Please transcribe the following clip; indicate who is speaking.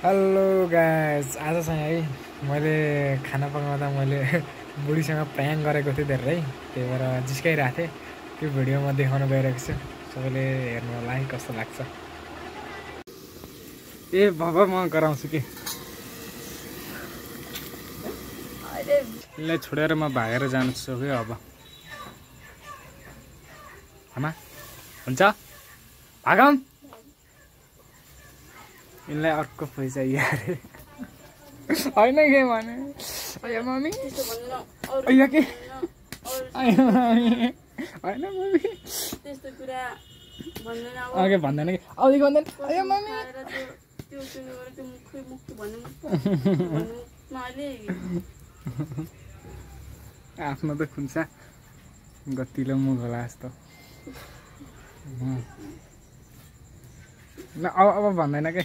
Speaker 1: Hello guys, आज चाहिँ है मैले खाना पकाउँदा मैले बुढीसँग प्र्याङ्क गरेको थिएँ धेरै, त्यही भएर जिस्काइरहेको थिएँ। त्यो भिडियो म देखाउन गइरहेको छु, सबैले हेर्नु होला है कस्तो लाग्छ। ए बाबा म गराउँछु कि यसलाई छोडेर म भागेर जान्छु कि अब। आमा हुन्छ भागौँ, यसलाई अर्को पैसा यार होइन के भने अया मम्मी अया के अया मम्मी होइन मम्मी
Speaker 2: त्यस्तो कुरा भन्दैन अब
Speaker 1: अघि भन्दैन कि अघि भन्दैन अया मम्मी
Speaker 2: त्यो मुख भन्नु नआले
Speaker 1: आफ्नो त खुन्छ गतिलो मुख होला जस्तो ल अब भन्दैन के।